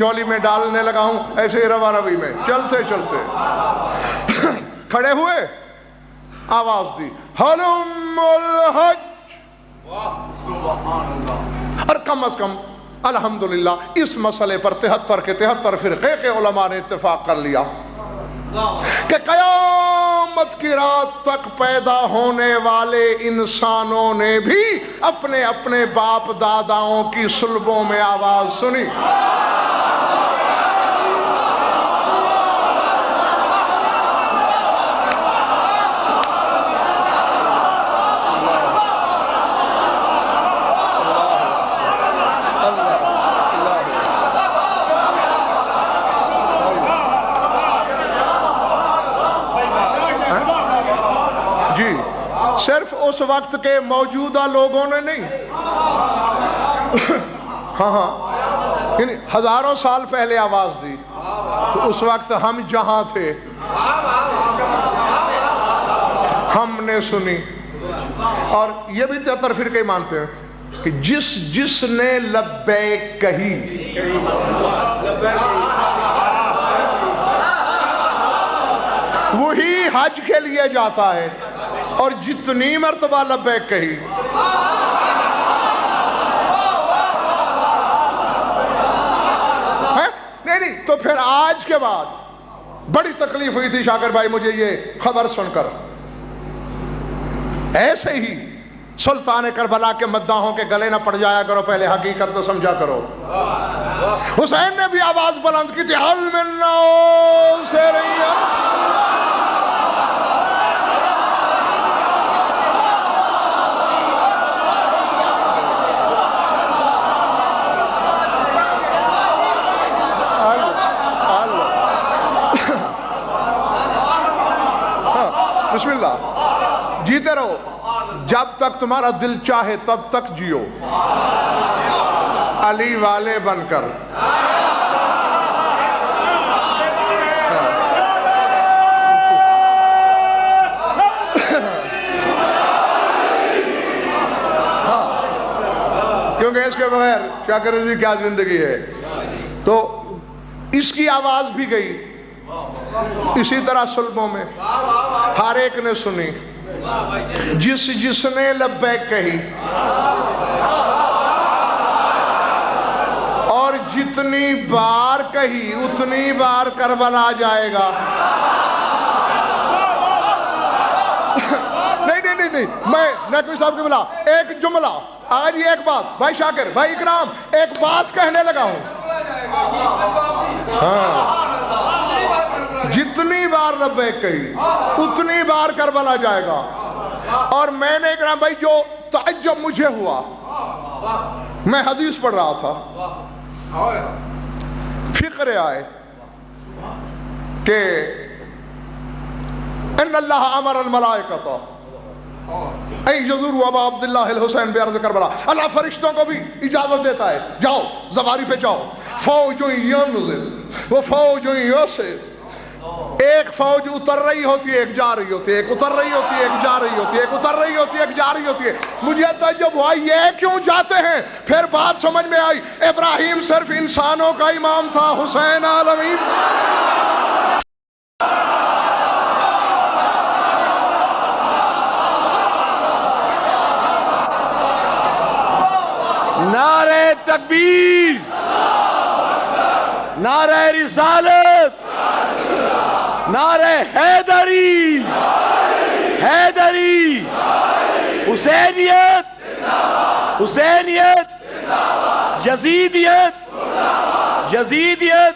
جولی میں ڈالنے لگا ہوں ایسے روا روی میں چلتے چلتے کھڑے ہوئے، آواز دی ہلم الحج، اور کم از کم الحمدللہ اس مسئلے پر 73 کے 73 فرقے کے علماء نے اتفاق کر لیا کہ قیامت کی رات تک پیدا ہونے والے انسانوں نے بھی اپنے اپنے باپ داداؤں کی صلبوں میں آواز سنی۔ صرف اس وقت کے موجودہ لوگوں نے نہیں، ہاں یعنی ہزاروں سال پہلے آواز دی تو اس وقت ہم جہاں تھے ہم نے سنی۔ اور یہ بھی 73 فرقے مانتے ہیں کہ جس نے لبیک کہی وہی حج کے لیے جاتا ہے، اور جتنی مرتبہ لبیک کہی نہیں تو پھر آج کے بعد بڑی تکلیف ہوئی تھی شاکر بھائی مجھے یہ خبر سن کر، ایسے ہی سلطان کربلا کے مداحوں کے گلے نہ پڑ جایا کرو، پہلے حقیقت کو سمجھا کرو۔ حسین نے بھی آواز بلند کی تھی حل من ناصر بسم اللہ، جیتے رہو جب تک تمہارا دل چاہے تب تک جیو علی والے بن کر۔ کیونکہ اس کے بغیر شاکر رضوی کیا زندگی ہے۔ تو اس کی آواز بھی گئی اسی طرح صلبوں میں، ہر ایک نے سنی، جس نے لبیک کہی، اور جتنی بار کہی اتنی بار کربلا جائے گا۔ نہیں میں نقوی صاحب کی بلا ایک جملہ آج یہ ایک بات، بھائی شاکر بھائی اکرام ایک بات کہنے لگا ہوں، جتنی بار لبیک کہی اتنی بار کربلا جائے گا۔ اور میں نے اکرام بھائی جو تعجب مجھے ہوا، میں حدیث پڑھ رہا تھا، فقرے آئے کہ ان اللہ امر الملائکۃ این یزوروا ابا عبداللہ الحسین بارض کربلا، اللہ فرشتوں کو بھی اجازت دیتا ہے جاؤ زواری پہ جاؤ، فوج ینزل و فوج یوسف، ایک فوج اتر رہی ہوتی ہے ایک جا رہی ہوتی ہے، ایک اتر رہی ہوتی ہے ایک جا رہی ہوتی ہے، ایک اتر رہی ہوتی ہے ایک جا رہی ہوتی ہے۔ مجھے تعجب ہوا یہ کیوں جاتے ہیں؟ پھر بات سمجھ میں آئی، ابراہیم صرف انسانوں کا امام تھا، حسین عالمین۔ نعرہ تکبیر، نعرہ رسالت، نعرہ حیدری، حیدری، حسینیت، حسینیت، یزیدیت، یزیدیت،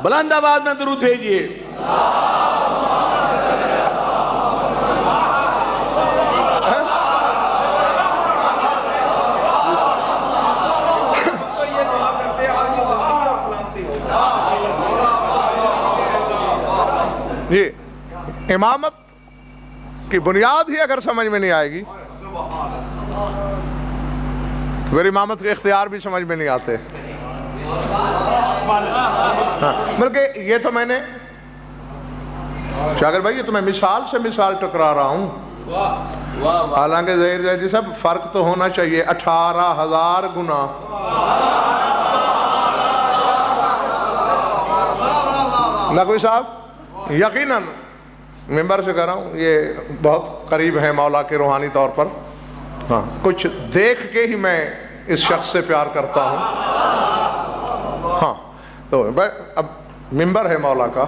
بلند آواز میں درود بھیجئے۔ یہ امامت کی بنیاد ہی اگر سمجھ میں نہیں آئے گی پھر امامت کے اختیار بھی سمجھ میں نہیں آتے۔ بلکہ یہ تو میں نے شاکر بھائی یہ تو میں مثال سے مثال ٹکرا رہا ہوں، حالانکہ ظاہر زیدی صاحب فرق تو ہونا چاہیے 18,000 گنا۔ نقوی صاحب یقیناً ممبر سے کہہ رہا ہوں یہ بہت قریب ہے مولا کے روحانی طور پر. ہاں کچھ دیکھ کے ہی میں اس شخص سے پیار کرتا ہوں. ہاں تو اب ممبر ہے مولا کا.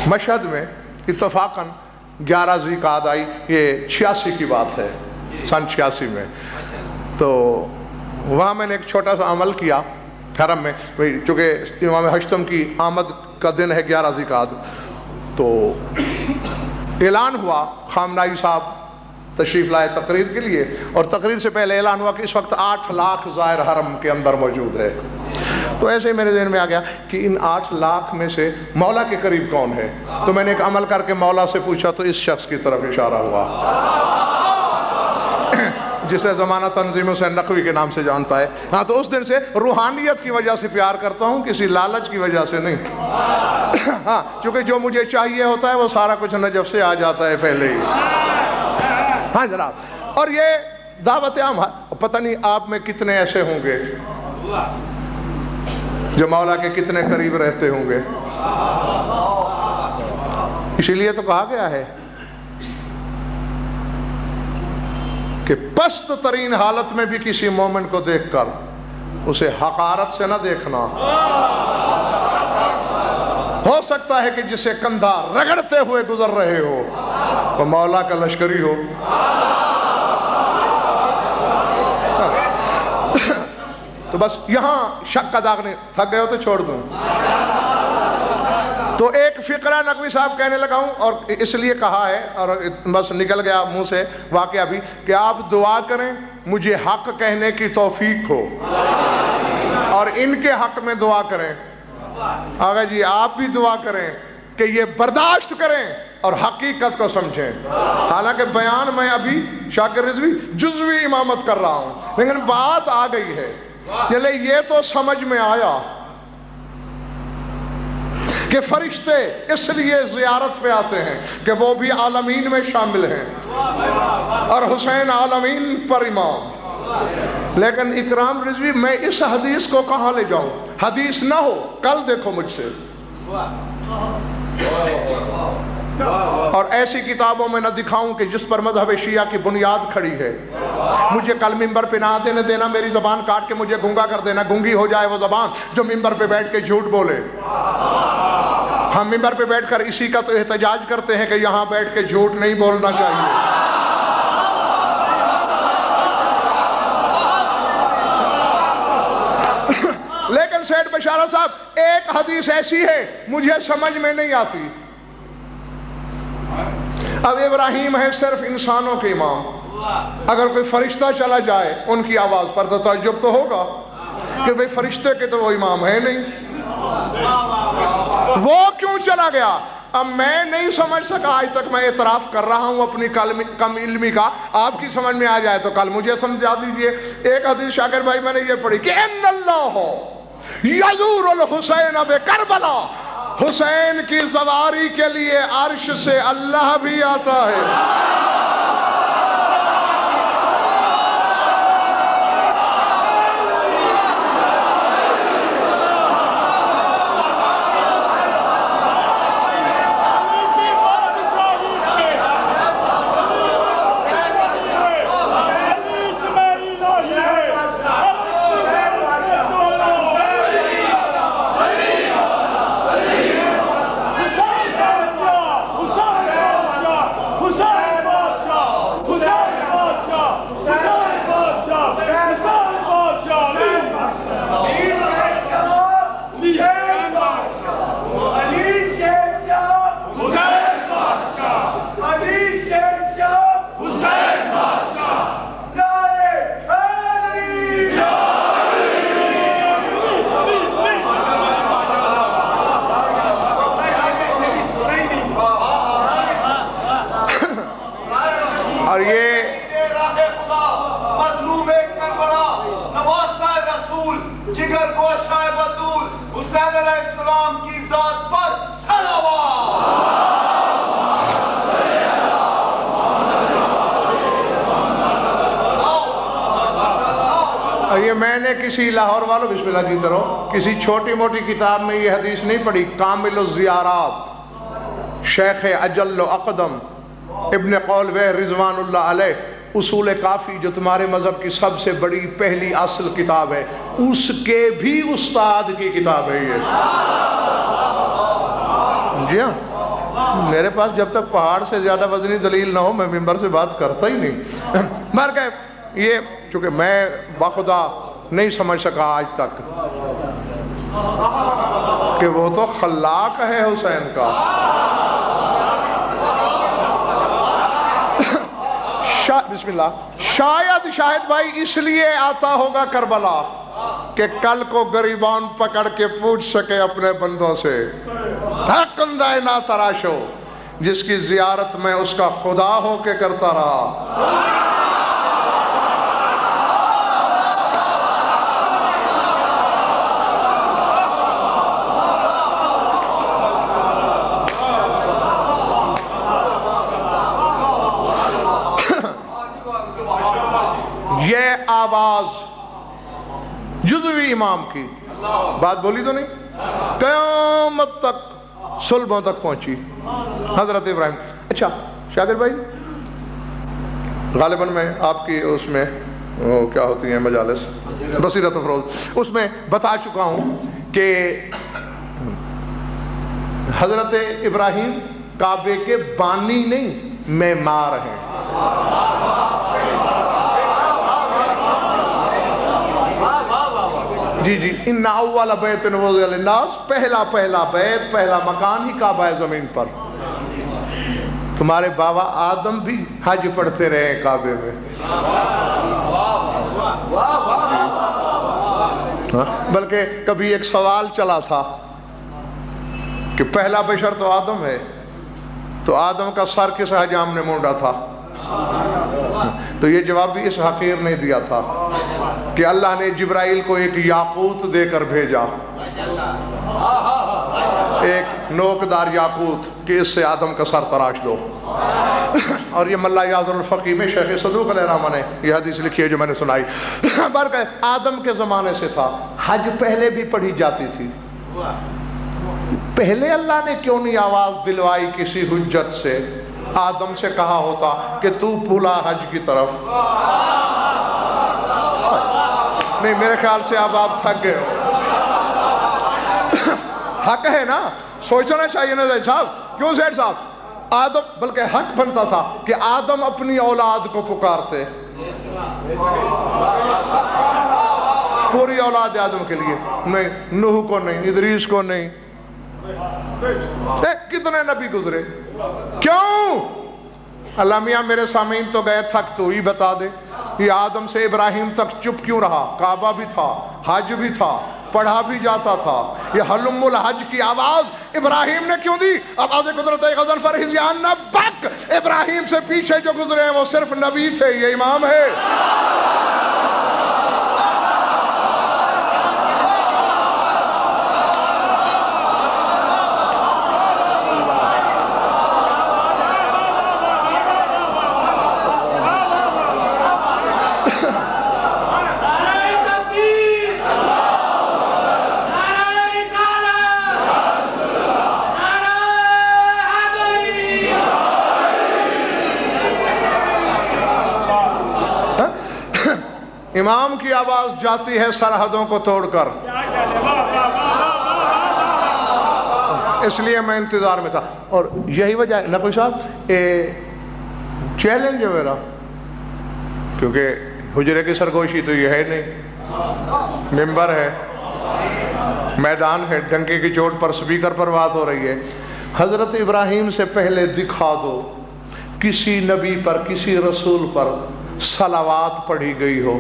مشہد میں اتفاقاً 11 ذی قعدہ آئی, یہ 86 کی بات ہے, سن 86 میں. تو وہاں میں نے ایک چھوٹا سا عمل کیا حرم میں, چونکہ امام ہشتم کی آمد کا دن ہے 11 ذی قعدہ. تو اعلان ہوا, خامنائی صاحب تشریف لائے تقریر کے لیے, اور تقریر سے پہلے اعلان ہوا کہ اس وقت 8 لاکھ زائر حرم کے اندر موجود ہے. تو ایسے ہی میرے ذہن میں آ گیا کہ ان 8 لاکھ میں سے مولا کے قریب کون ہے. تو میں نے ایک عمل کر کے مولا سے پوچھا, تو اس شخص کی طرف اشارہ ہوا جسے زمانہ تنظیم حسین نقوی کے نام سے جانتا ہے. ہاں تو اس دن سے روحانیت کی وجہ سے پیار کرتا ہوں, کسی لالچ کی وجہ سے نہیں. ہاں کیونکہ جو مجھے چاہیے ہوتا ہے وہ سارا کچھ نجف سے آ جاتا ہے پہلے ہی. ہاں جناب, اور یہ دعوت عام, پتہ نہیں آپ میں کتنے ایسے ہوں گے جو مولا کے کتنے قریب رہتے ہوں گے. اسی لیے تو کہا گیا ہے کہ پست ترین حالت میں بھی کسی مومن کو دیکھ کر اسے حقارت سے نہ دیکھنا. ہو سکتا ہے کہ جسے کندھا رگڑتے ہوئے گزر رہے ہو وہ مولا کا لشکری ہو. تو بس یہاں شک کا داغ نہیں, تھک گئے ہو تو چھوڑ دوں. تو ایک فقرہ نقوی صاحب کہنے لگا ہوں, اور اس لیے کہا ہے اور بس نکل گیا منہ سے واقعہ بھی, کہ آپ دعا کریں مجھے حق کہنے کی توفیق ہو, اور ان کے حق میں دعا کریں. آگا جی آپ بھی دعا کریں کہ یہ برداشت کریں اور حقیقت کو سمجھیں. حالانکہ بیان میں ابھی شاکر رضوی جزوی امامت کر رہا ہوں, لیکن بات آ گئی ہے. یہ تو سمجھ میں آیا کہ فرشتے اس لیے زیارت پہ آتے ہیں کہ وہ بھی عالمین میں شامل ہیں, اور حسین عالمین پر امام. لیکن اکرام رضوی میں اس حدیث کو کہاں لے جاؤں؟ حدیث نہ ہو, کل دیکھو مجھ سے. اور ایسی کتابوں میں نہ دکھاؤں کہ جس پر مذہب شیعہ کی بنیاد کھڑی ہے. مجھے کل ممبر پہ نہ دینے دینا, میری زبان کاٹ کے مجھے گنگا کر دینا, گنگی ہو جائے وہ زبان جو ممبر پہ بیٹھ کے جھوٹ بولے. ہم ممبر پہ بیٹھ کر اسی کا تو احتجاج کرتے ہیں کہ یہاں بیٹھ کے جھوٹ نہیں بولنا چاہیے. لیکن سیٹھ بشارہ صاحب ایک حدیث ایسی ہے مجھے سمجھ میں نہیں آتی. اب ابراہیم ہے صرف انسانوں کے امام, اگر کوئی فرشتہ چلا جائے ان کی آواز پر تو تعجب تو ہوگا کہ بھئی فرشتے کے تو وہ امام ہے نہیں, وہ کیوں چلا گیا؟ اب میں نہیں سمجھ سکا آج تک, میں اعتراف کر رہا ہوں اپنی کم علمی کا. آپ کی سمجھ میں آ جائے تو کل مجھے سمجھا دیجئے. ایک حدیث شاکر بھائی میں نے یہ پڑھی کہ ان اللہ یزور الحسین بکربلا, حسین کی زواری کے لیے عرش سے اللہ بھی آتا ہے. میں نے کسی لاہور والوں بسم اللہ کی طرح کسی چھوٹی موٹی کتاب میں یہ حدیث نہیں پڑھی. کامل الزیارات شیخ اجل و اقدم ابن قولوہ رضوان اللہ علیہ، اصول کافی جو تمہارے مذہب کی سب سے بڑی پہلی اصل کتاب ہے، اس کے بھی استاد کی کتاب ہے یہ. جی ہاں، میرے پاس جب تک پہاڑ سے زیادہ وزنی دلیل نہ ہو میں ممبر سے بات کرتا ہی نہیں. مر گئے یہ، چونکہ میں بخدا نہیں سمجھ سکا آج تک کہ وہ تو خلاق ہے حسین کا. بسم اللہ. شاید بھائی اس لیے آتا ہوگا کربلا کہ کل کو غریبان پکڑ کے پوچھ سکے اپنے بندوں سے، کندہ نا تراشو جس کی زیارت میں اس کا خدا ہو کے کرتا رہا. یہ آواز جزوی امام کی بات بولی تو نہیں، قیامت تک صلبوں تک پہنچی حضرت ابراہیم. اچھا شاکر بھائی، غالباً میں آپ کی اس میں کیا ہوتی ہیں مجالس بصیرت افروز، اس میں بتا چکا ہوں کہ حضرت ابراہیم کعبے کے بانی نہیں معمار ہیں. جی ان اول بیت وضع للناس، پہلا بیت، پہلا مکان ہی کعبہ ہے زمین پر. تمہارے بابا آدم بھی حج پڑھتے رہے کعبے میں، بلکہ کبھی ایک سوال چلا تھا کہ پہلا بشر تو آدم ہے، تو آدم کا سر کس حجام نے مونڈا تھا؟ تو یہ جواب بھی اس حقیر نے دیا تھا کہ اللہ نے جبرائیل کو ایک یاقوت دے کر بھیجا، ایک نوکدار یاقوت کہ اس سے آدم کا سر تراش دو. اور یہ ملا یاض الفقی میں شیخ صدوق علیہ الرحمہ نے یہ حدیث لکھی ہے جو میں نے سنائی. برکہ آدم کے زمانے سے تھا، حج پہلے بھی پڑھی جاتی تھی. پہلے اللہ نے کیوں نہیں آواز دلوائی کسی حجت سے؟ آدم سے کہا ہوتا کہ تو پھولا حج کی طرف. نہیں میرے خیال سے اب آپ تھک گئے ہو. حق ہے نا، سوچنا چاہیے نا زید صاحب. کیوں زید صاحب؟ آدم، بلکہ حق بنتا تھا کہ آدم اپنی اولاد کو پکارتے، پوری اولاد آدم کے لیے. نہیں نوح کو نہیں، ادریس کو نہیں. کتنے نبی گزرے، کیوں؟ اللہ میاں میرے سامعین تو گئے تھک، تو ہی بتا دے یہ آدم سے ابراہیم تک چپ کیوں رہا؟ کعبہ بھی تھا، حج بھی تھا، پڑھا بھی جاتا تھا. یہ حلم الحج کی آواز ابراہیم نے کیوں دی؟ آواز قدرت غزل فرحیان نبک. ابراہیم سے پیچھے جو گزرے ہیں وہ صرف نبی تھے، یہ امام ہے. امام کی آواز جاتی ہے سرحدوں کو توڑ کر. اس لیے میں انتظار میں تھا. اور یہی وجہ ہے نقوی صاحب، چیلنج ہے میرا، کیونکہ حجرے کی سرگوشی تو یہ ہے نہیں، ممبر ہے، میدان ہے، ڈنکے کی چوٹ پر سپیکر پر بات ہو رہی ہے. حضرت ابراہیم سے پہلے دکھا دو کسی نبی پر، کسی رسول پر صلوات پڑھی گئی ہو.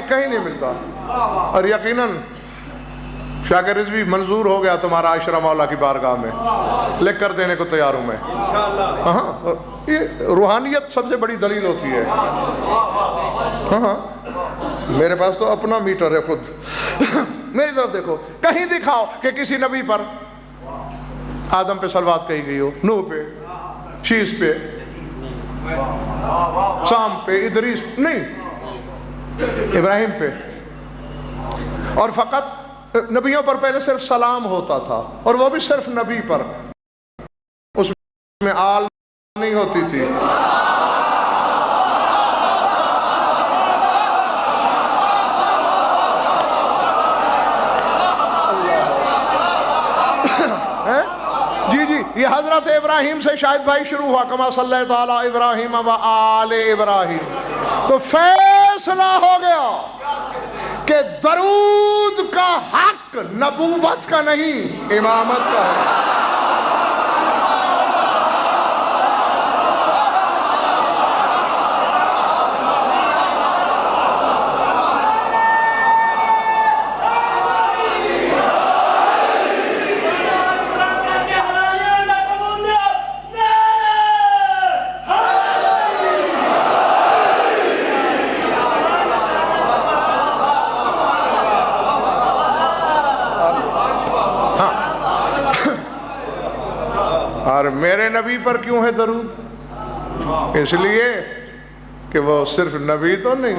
کہیں نہیں ملتا. اور یقیناً شاہ کے رضوی منظور ہو گیا تمہارا عشرہ مولا کی بارگاہ میں، لکھ کر دینے کو تیار ہوں میں. ہاں یہ روحانیت سب سے بڑی دلیل ہوتی ہے. ہاں میرے پاس تو اپنا میٹر ہے خود. میری طرف دیکھو، کہیں دکھاؤ کہ کسی نبی پر آدم پہ صلوات کہی گئی ہو، نوح پہ، شیس پہ، سام پہ، ادریس، نہیں، ابراہیم پہ. اور فقط نبیوں پر پہلے صرف سلام ہوتا تھا، اور وہ بھی صرف نبی پر، اس میں آل نہیں ہوتی تھی. جی یہ حضرت ابراہیم سے شاید بھائی شروع ہوا، کما صلی اللہ تعالی ابراہیم و آل ابراہیم. تو فیصلہ ہو گیا کہ درود کا حق نبوت کا نہیں، امامت کا ہے. اور میرے نبی پر کیوں ہے درود؟ اس لیے کہ وہ صرف نبی تو نہیں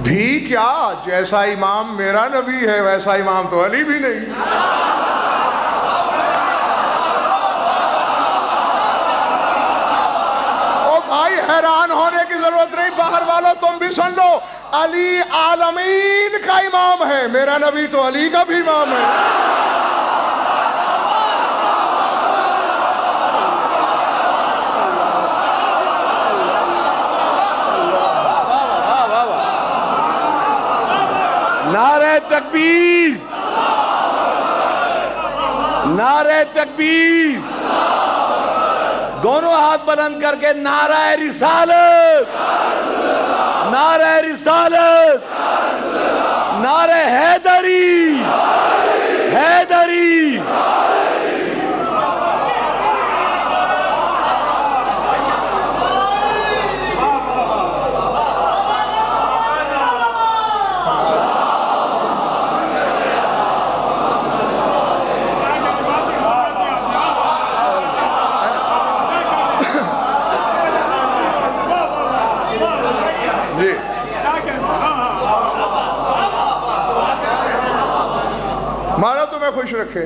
بھی، کیا جیسا امام میرا نبی ہے ویسا امام تو علی بھی نہیں. او بھائی حیران ہونے کی ضرورت نہیں، باہر والوں تم بھی سن لو، علی عالمین کا امام ہے، میرا نبی تو علی کا بھی امام ہے. نعرہ تکبیر، نعرہ تکبیر، دونوں ہاتھ بلند کر کے نعرہ رسالت، نعرہ رسالت، نعرہ حیدری، حیدری. مارا تمہیں خوش رکھے.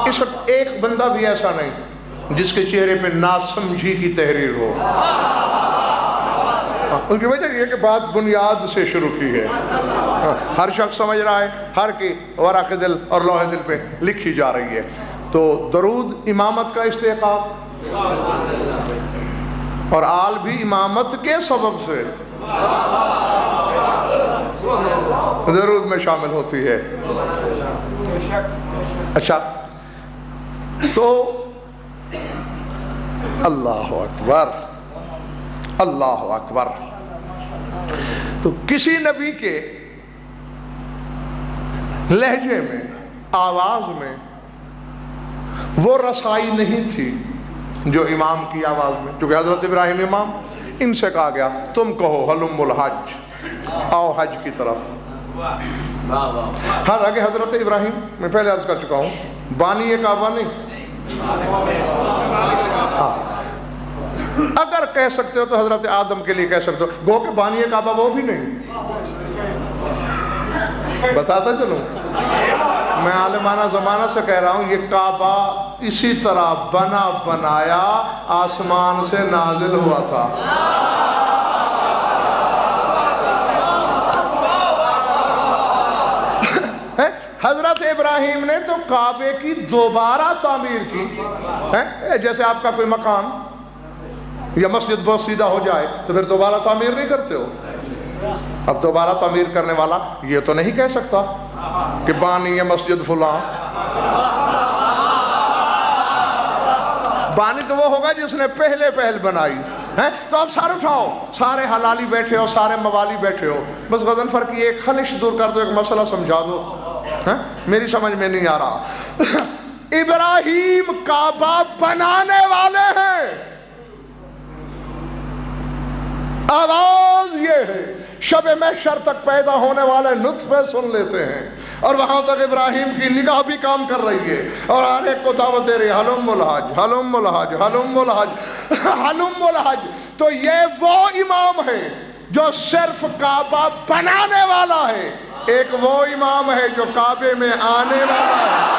اس وقت ایک بندہ بھی ایسا نہیں جس کے چہرے پہ ناسمجھی کی تحریر ہو. اس کی وجہ یہ کہ بات بنیاد سے شروع کی ہے. ہر شخص سمجھ رہا ہے، ہر کی ورق دل اور لوح دل پہ لکھی جا رہی ہے. تو درود امامت کا استحقاق، اور آل بھی امامت کے سبب سے درود میں شامل ہوتی ہے. اچھا تو اللہ اکبر، اللہ اکبر. تو کسی نبی کے لہجے میں، آواز میں وہ رسائی نہیں تھی جو امام کی آواز میں. چونکہ حضرت ابراہیم امام، ان سے کہا گیا تم کہو ہلم الحج، آؤ حج کی طرف. حالانکہ حضرت ابراہیم، میں پہلے عرض کر چکا ہوں، بانی کعبہ نہیں. اگر کہہ سکتے ہو تو حضرت آدم کے لیے کہہ سکتے ہو، گو کہ بانی کعبہ وہ بھی نہیں. بتاتا چلوں، میں عالمانہ زمانہ سے کہہ رہا ہوں، یہ کعبہ اسی طرح بنا بنایا آسمان سے نازل ہوا تھا. حضرت ابراہیم نے تو کعبے کی دوبارہ تعمیر کی. جیسے آپ کا کوئی مکان یا مسجد بہت سیدھا ہو جائے تو پھر دوبارہ تعمیر نہیں کرتے ہو. اب دوبارہ تعمیر کرنے والا یہ تو نہیں کہہ سکتا کہ بانی ہے مسجد فلاں. بانی تو وہ ہوگا جس نے پہلے بنائی. تو اب سارے اٹھاؤ، سارے حلالی بیٹھے ہو، سارے موالی بیٹھے ہو، بس غضنفر کی ایک خلش دور کر دو، ایک مسئلہ سمجھا دو، میری سمجھ میں نہیں آ رہا۔ ابراہیم کعبہ بنانے والے ہیں، آواز یہ ہے شب محشر تک پیدا ہونے والے نطفے سن لیتے ہیں، اور وہاں تک ابراہیم کی نگاہ بھی کام کر رہی ہے، اور ہر ایک کو دعوت دے رہی ہے، ہلم الحج ہلم الحج ہلم الحج ہلم الحج۔ تو یہ وہ امام ہے جو صرف کعبہ بنانے والا ہے، ایک وہ امام ہے جو کعبے میں آنے والا ہے۔